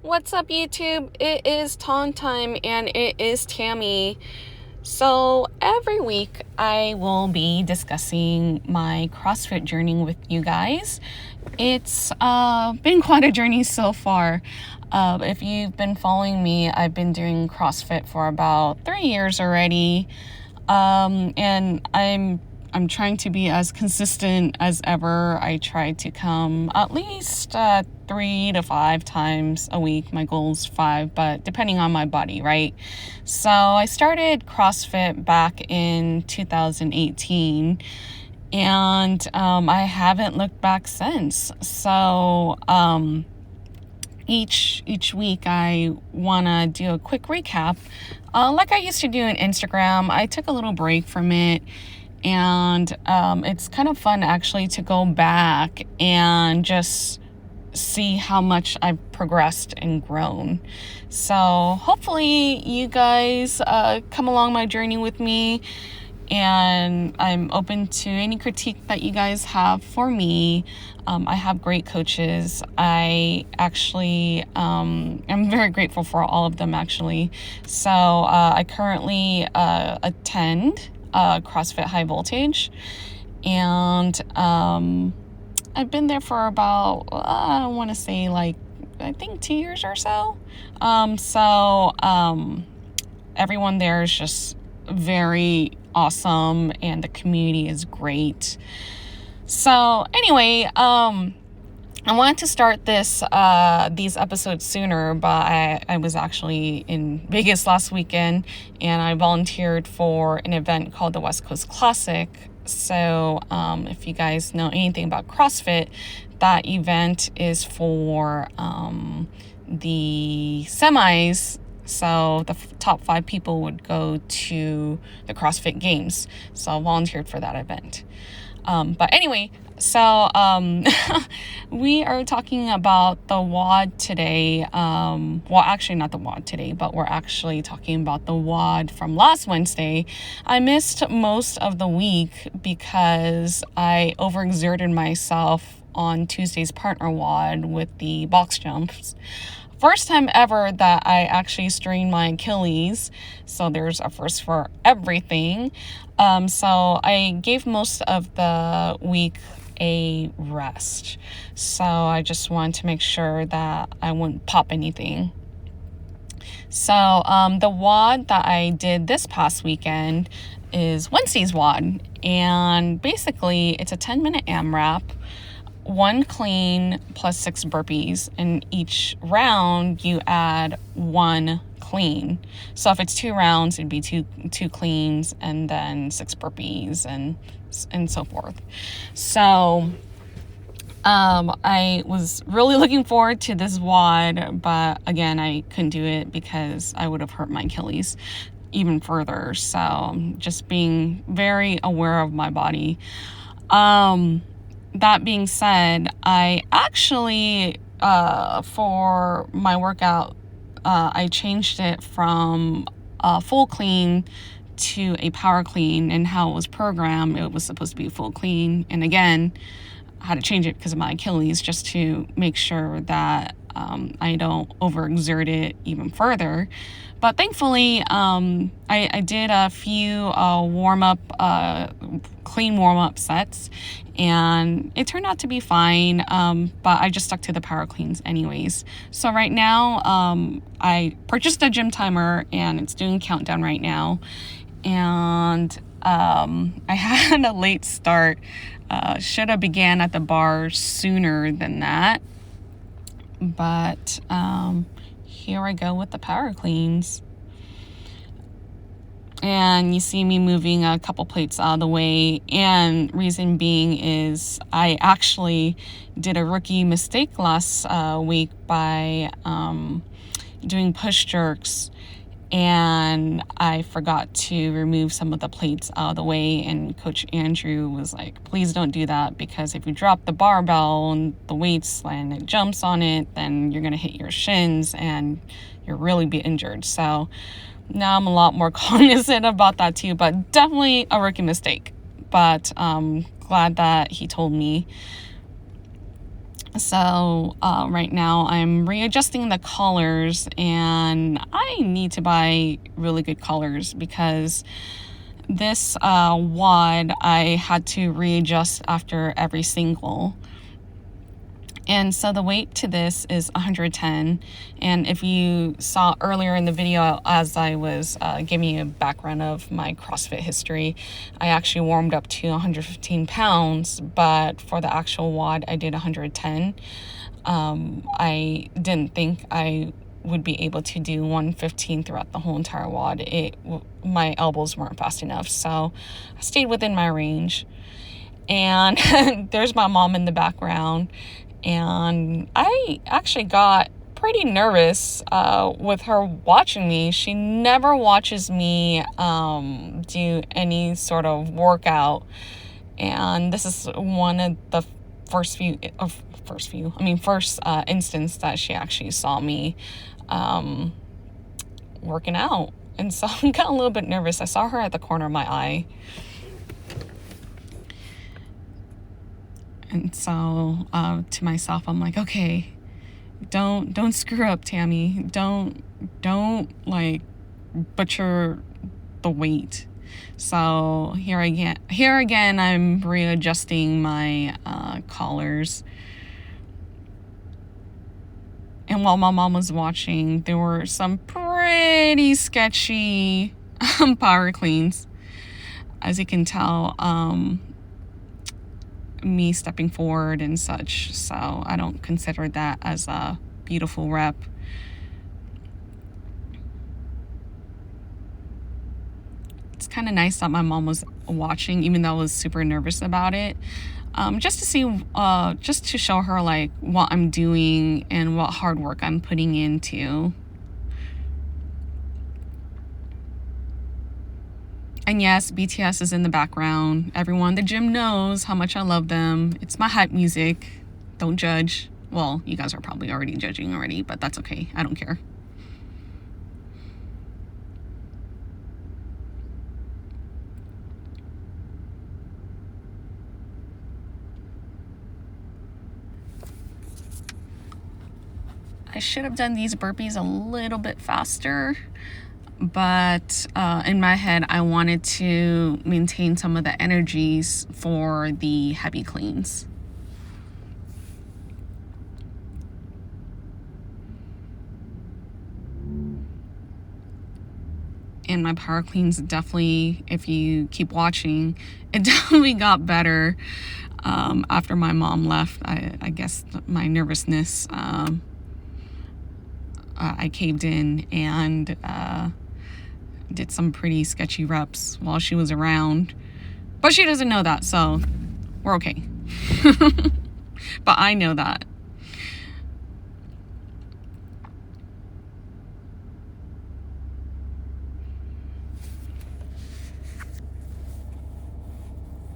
What's up, YouTube? It is Tawn time and it is Tammy. So every week I will be discussing my CrossFit journey with you guys. It's been quite a journey so far. If you've been following me, I've been doing CrossFit for about 3 years already. And I'm trying to be as consistent as ever. I try to come at least 3 to 5 times a week. My goal is 5, but depending on my body, right? So I started CrossFit back in 2018, and I haven't looked back since. So each week I want to do a quick recap. Like I used to do on Instagram, I took a little break from it. And it's kind of fun actually to go back and just see how much I've progressed and grown. So hopefully you guys come along my journey with me, and I'm open to any critique that you guys have for me. I have great coaches. I actually am very grateful for all of them actually. So I currently attend CrossFit High Voltage, and I've been there for about I want to say I think 2 years or so. Everyone there is just very awesome, and the community is great. So anyway, I wanted to start these episodes sooner, but I was actually in Vegas last weekend, and I volunteered for an event called the West Coast Classic. So if you guys know anything about CrossFit, that event is for the semis. So the top 5 people would go to the CrossFit Games. So I volunteered for that event. But anyway, so we are talking about the WOD today. Well, actually not the WOD today, but we're actually talking about the WOD from last Wednesday. I missed most of the week because I overexerted myself on Tuesday's partner WOD with the box jumps. First time ever that I actually strained my Achilles, so there's a first for everything. So I gave most of the week a rest. So I just wanted to make sure that I wouldn't pop anything. So the WOD that I did this past weekend is Wednesday's WOD, and basically it's a 10-minute AMRAP. 1 clean plus 6 burpees, and each round you add 1 clean. So if it's 2 rounds, it'd be two cleans and then 6 burpees and so forth. So I was really looking forward to this WOD, but again, I couldn't do it because I would have hurt my Achilles even further. So just being very aware of my body. That being said, I actually, for my workout, I changed it from a full clean to a power clean, and how it was programmed, it was supposed to be a full clean. And again, I had to change it because of my Achilles, just to make sure that I don't overexert it even further. But thankfully, I did a few clean warm-up sets, and it turned out to be fine, but I just stuck to the power cleans anyways. So right now, I purchased a gym timer, and it's doing countdown right now. And I had a late start. Should have began at the bar sooner than that. But here I go with the power cleans. And you see me moving a couple plates out of the way. And reason being is I actually did a rookie mistake last week by doing push jerks. And I forgot to remove some of the plates out of the way, and Coach Andrew was like, please don't do that, because if you drop the barbell and the weights and it jumps on it, then you're going to hit your shins and you'll really be injured. So now I'm a lot more cognizant about that too, but definitely a rookie mistake. But glad that he told me. So right now I'm readjusting the colors, and I need to buy really good colors because this wad I had to readjust after every single. And so the weight to this is 110. And if you saw earlier in the video, as I was giving you a background of my CrossFit history, I actually warmed up to 115 pounds, but for the actual WOD, I did 110. I didn't think I would be able to do 115 throughout the whole entire WOD. My elbows weren't fast enough, so I stayed within my range. And there's my mom in the background. And I actually got pretty nervous with her watching me. She never watches me do any sort of workout. And this is one of the first instance that she actually saw me working out. And so I got a little bit nervous. I saw her at the corner of my eye. And so to myself, I'm like, okay, don't screw up, Tammy. Don't like butcher the weight. So here again, I'm readjusting my collars. And while my mom was watching, there were some pretty sketchy power cleans. As you can tell, me stepping forward and such, so I don't consider that as a beautiful rep. It's kind of nice that my mom was watching, even though I was super nervous about it, just to see, just to show her like what I'm doing and what hard work I'm putting into. And yes, BTS is in the background. Everyone in the gym knows how much I love them. It's my hype music. Don't judge. Well, you guys are probably already judging already, but that's okay. I don't care. I should have done these burpees a little bit faster. But in my head, I wanted to maintain some of the energies for the heavy cleans. And my power cleans definitely, if you keep watching, it definitely got better after my mom left. I guess my nervousness, I caved in and did some pretty sketchy reps while she was around, but she doesn't know that, so we're okay. But I know that.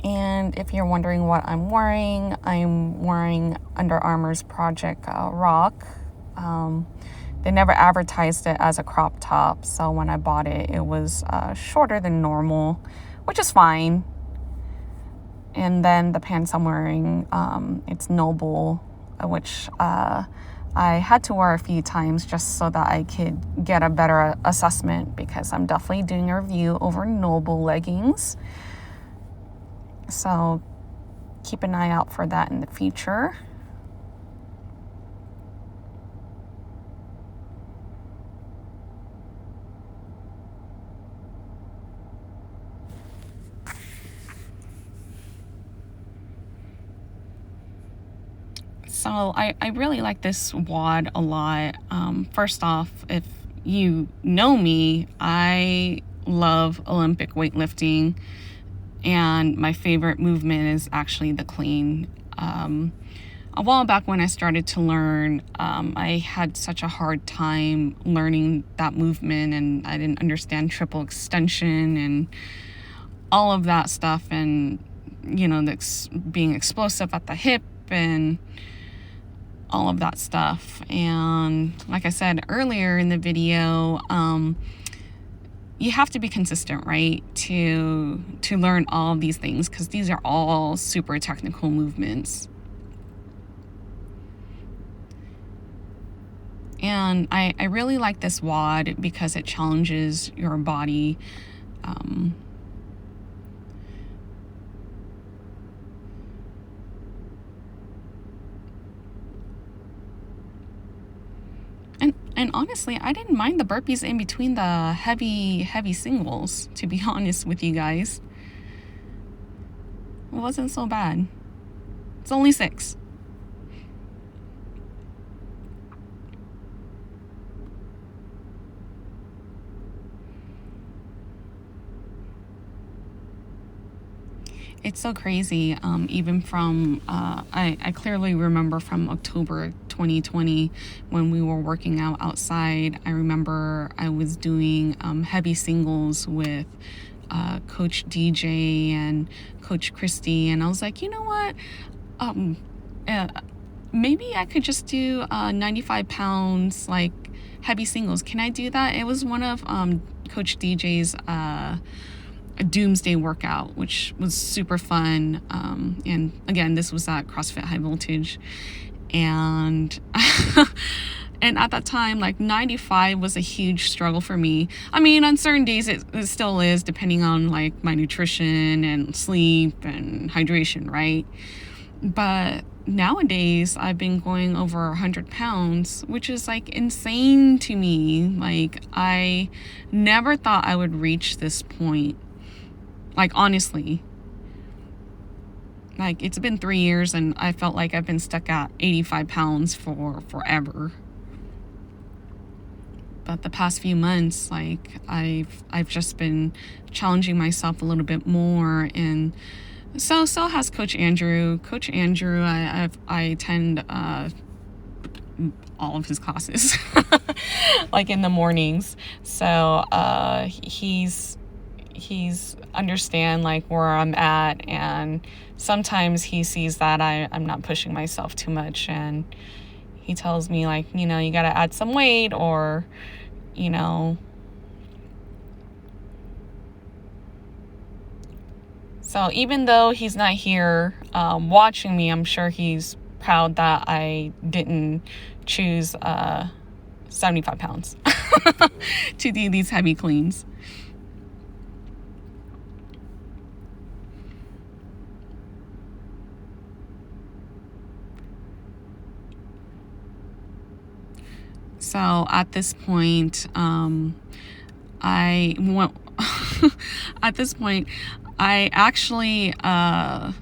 And if you're wondering what I'm wearing Under Armour's Project Rock. They never advertised it as a crop top, so when I bought it, it was shorter than normal, which is fine. And then the pants I'm wearing, it's Noble, which I had to wear a few times just so that I could get a better assessment, because I'm definitely doing a review over Noble leggings. So keep an eye out for that in the future. So I really like this WOD a lot. First off, if you know me, I love Olympic weightlifting, and my favorite movement is actually the clean. A while back when I started to learn, I had such a hard time learning that movement, and I didn't understand triple extension and all of that stuff, and being explosive at the hip and all of that stuff. And like I said earlier in the video, you have to be consistent, right, to learn all of these things, because these are all super technical movements. And I really like this WOD because it challenges your body. And honestly, I didn't mind the burpees in between the heavy singles, to be honest with you guys. It wasn't so bad. It's only 6. It's so crazy. Even from, I clearly remember from October 2020 when we were working out outside. I remember I was doing heavy singles with Coach DJ and Coach Christy, and I was like, you know what? Maybe I could just do 95 pounds, like heavy singles. Can I do that? It was one of Coach DJ's a doomsday workout, which was super fun. And again, this was at CrossFit High Voltage. And and at that time, like 95 was a huge struggle for me. I mean, on certain days it still is, depending on like my nutrition and sleep and hydration, right? But nowadays I've been going over 100 pounds, which is like insane to me. Like, I never thought I would reach this point. Like, honestly, like, it's been 3 years and I felt like I've been stuck at 85 pounds for forever. But the past few months, like, I've just been challenging myself a little bit more. And so has Coach Andrew. Coach Andrew, I attend all of his classes like in the mornings. So he's understand like where I'm at, and sometimes he sees that I'm not pushing myself too much, and he tells me like, you know, you got to add some weight, or, you know. So even though he's not here watching me, I'm sure he's proud that I didn't choose 75 pounds to do these heavy cleans. So at this point, I actually thought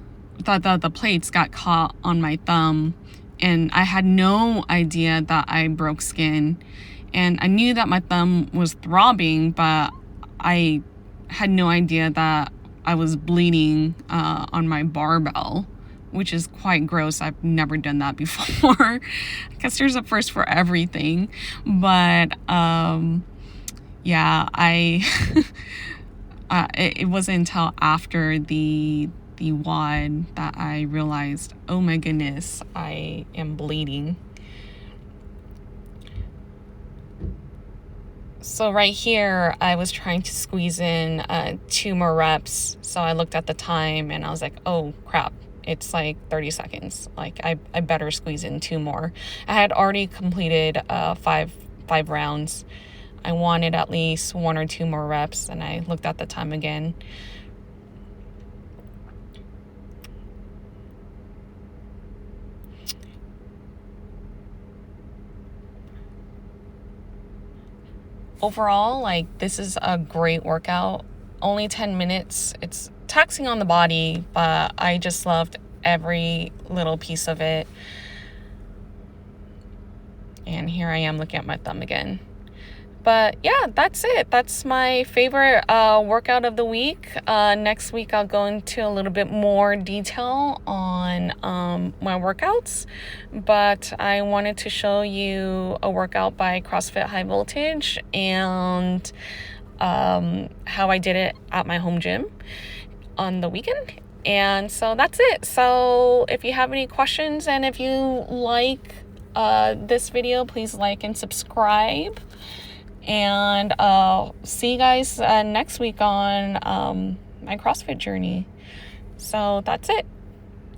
that the plates got caught on my thumb, and I had no idea that I broke skin. And I knew that my thumb was throbbing, but I had no idea that I was bleeding on my barbell, which is quite gross. I've never done that before. I guess there's a first for everything. But yeah, it wasn't until after the WOD that I realized, oh my goodness, I am bleeding. So right here, I was trying to squeeze in 2 more reps. So I looked at the time and I was like, oh crap, it's like 30 seconds. Like, I better squeeze in 2 more. I had already completed 5 rounds. I wanted at least 1 or 2 more reps, and I looked at the time again. Overall, like, this is a great workout. Only 10 minutes. It's taxing on the body, but I just loved every little piece of it. And here I am looking at my thumb again. But yeah, that's it. That's my favorite workout of the week. Next week, I'll go into a little bit more detail on my workouts. But I wanted to show you a workout by CrossFit High Voltage, and how I did it at my home gym on the weekend. And so that's it. So if you have any questions, and if you like this video, please like and subscribe. And see you guys next week on my CrossFit journey. So that's it.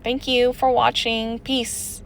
Thank you for watching. Peace.